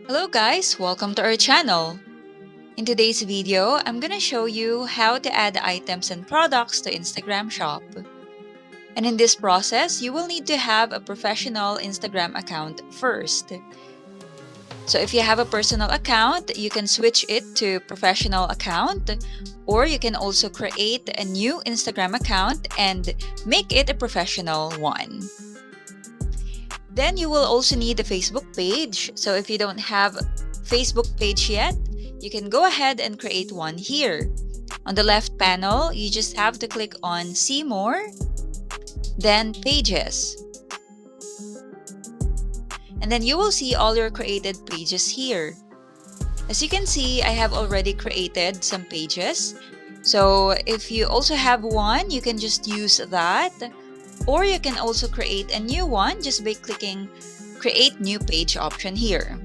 Hello guys, welcome to our channel. In today's video, I'm gonna show you how to add items and products to Instagram Shop. And in this process, you will need to have a professional Instagram account first. So if you have a personal account, you can switch it to professional account, or you can also create a new Instagram account and make it a professional one. Then you will also need a Facebook page. So if you don't have a Facebook page yet, you can go ahead and create one here. On the left panel, you just have to click on See More, then Pages. And then you will see all your created pages here. As you can see, I have already created some pages. So if you also have one, you can just use that. Or you can also create a new one just by clicking Create New Page option here.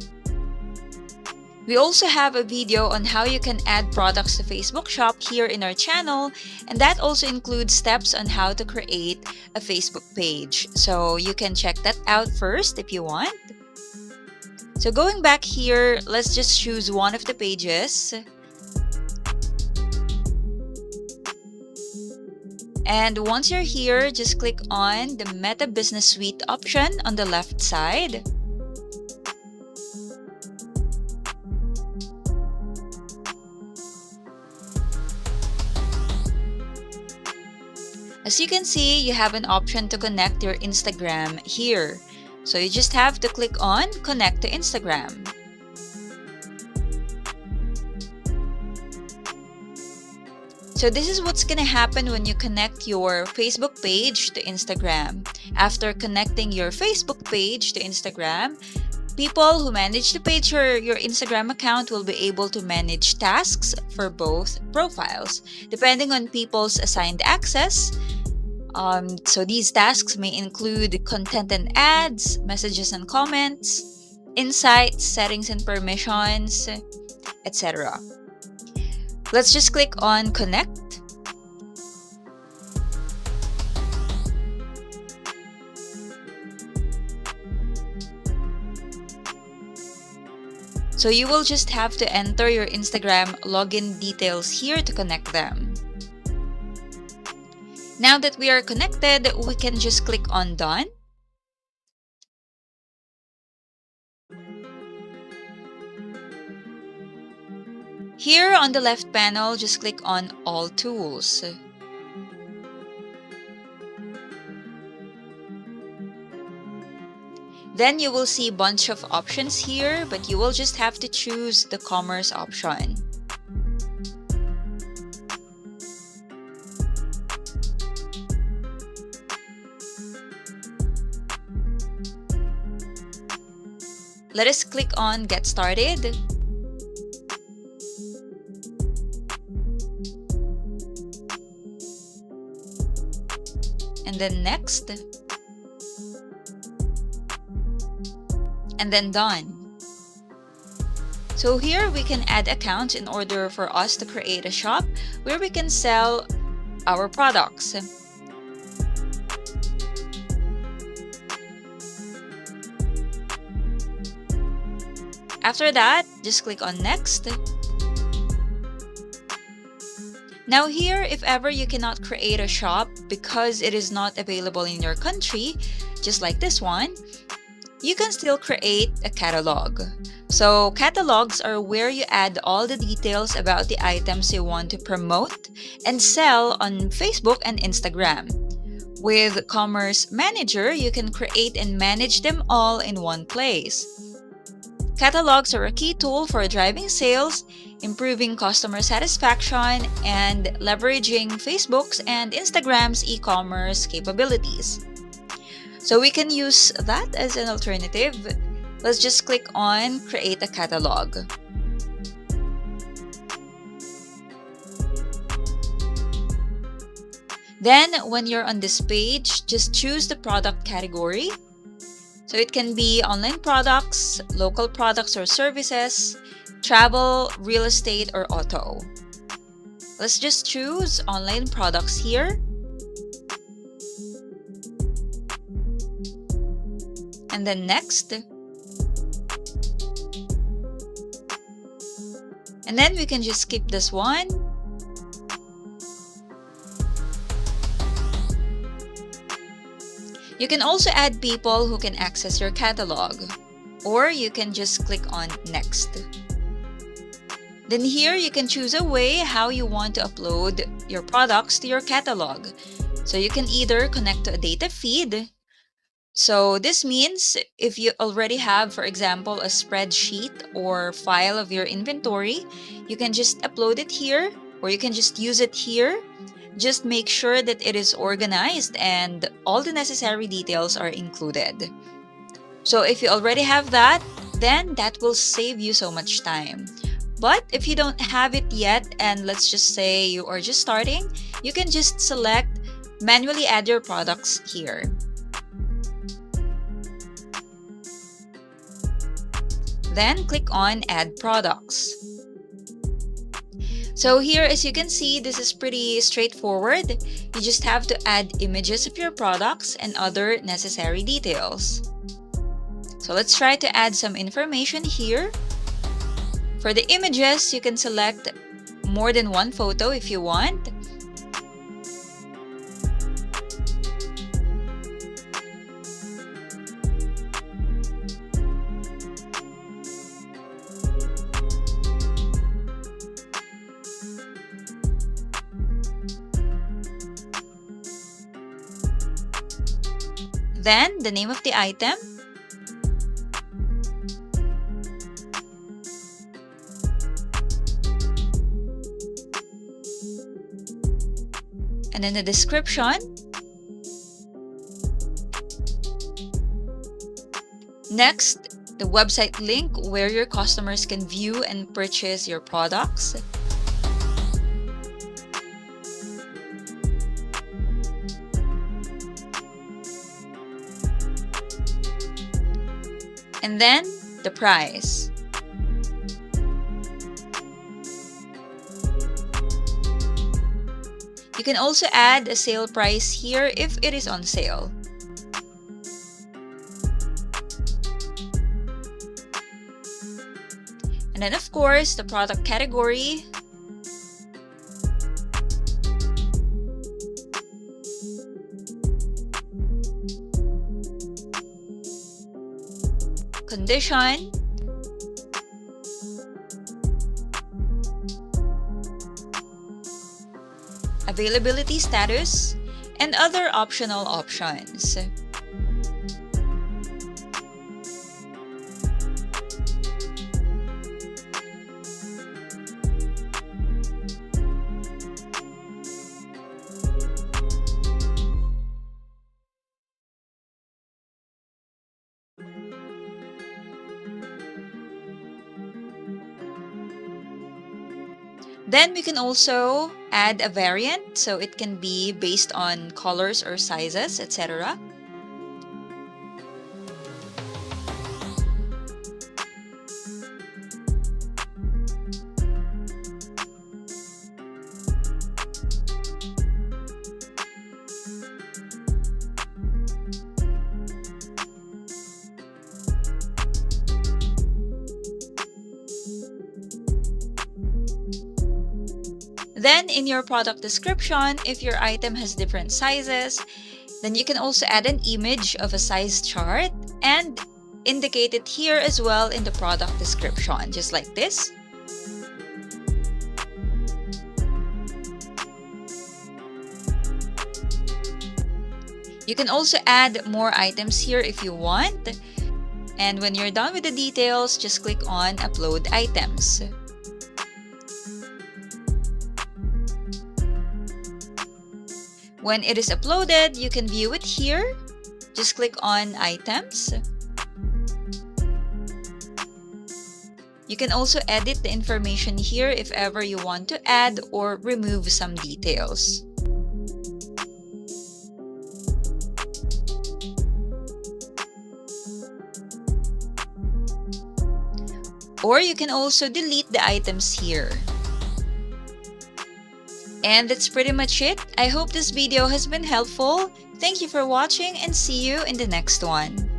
We also have a video on how you can add products to Facebook Shop here in our channel, and that also includes steps on how to create a Facebook page. So you can check that out first if you want. So going back here, let's just choose one of the pages. And once you're here, just click on the Meta Business Suite option on the left side. As you can see, you have an option to connect your Instagram here. So you just have to click on Connect to Instagram. So this is what's gonna happen when you connect your Facebook page to Instagram. After connecting your Facebook page to Instagram, people who manage the page or your Instagram account will be able to manage tasks for both profiles, depending on people's assigned access. So these tasks may include content and ads, messages and comments, insights, settings and permissions, etc. Let's just click on Connect. So you will just have to enter your Instagram login details here to connect them. Now that we are connected, we can just click on Done. Here on the left panel, just click on All Tools. Then you will see a bunch of options here, but you will just have to choose the Commerce option. Let us click on Get Started. And then Next. And then Done. So here we can add accounts in order for us to create a shop where we can sell our products. After that, just click on Next. Now here, if ever you cannot create a shop because it is not available in your country, just like this one, you can still create a catalog. So catalogs are where you add all the details about the items you want to promote and sell on Facebook and Instagram. With Commerce Manager, you can create and manage them all in one place. Catalogs are a key tool for driving sales, improving customer satisfaction, and leveraging Facebook's and Instagram's e-commerce capabilities. So we can use that as an alternative. Let's just click on Create a Catalog. Then when you're on this page, just choose the product category. So it can be online products, local products or services, travel, real estate, or auto. Let's just choose online products here. And then Next. And then we can just skip this one. You can also add people who can access your catalog, or you can just click on Next. Then here you can choose a way how you want to upload your products to your catalog. So you can either connect to a data feed. So this means if you already have, for example, a spreadsheet or file of your inventory, you can just upload it here, or you can just use it here. Just make sure that it is organized and all the necessary details are included. So if you already have that, then that will save you so much time. But if you don't have it yet, and let's just say you are just starting, you can just select manually add your products here. Then click on add products. So here, as you can see, this is pretty straightforward. You just have to add images of your products and other necessary details. So let's try to add some information here. For the images, you can select more than one photo if you want. Then the name of the item. And then the description. Next, the website link where your customers can view and purchase your products. And then the price. You can also add a sale price here if it is on sale. And then of course, the product category. Condition. Availability status, and other optional options. Then we can also add a variant, so it can be based on colors or sizes, etc. Then in your product description, if your item has different sizes, then you can also add an image of a size chart and indicate it here as well in the product description, just like this. You can also add more items here if you want. And when you're done with the details, just click on Upload Items. When it is uploaded, you can view it here. Just click on Items. You can also edit the information here if ever you want to add or remove some details. Or you can also delete the items here. And that's pretty much it. I hope this video has been helpful. Thank you for watching and see you in the next one.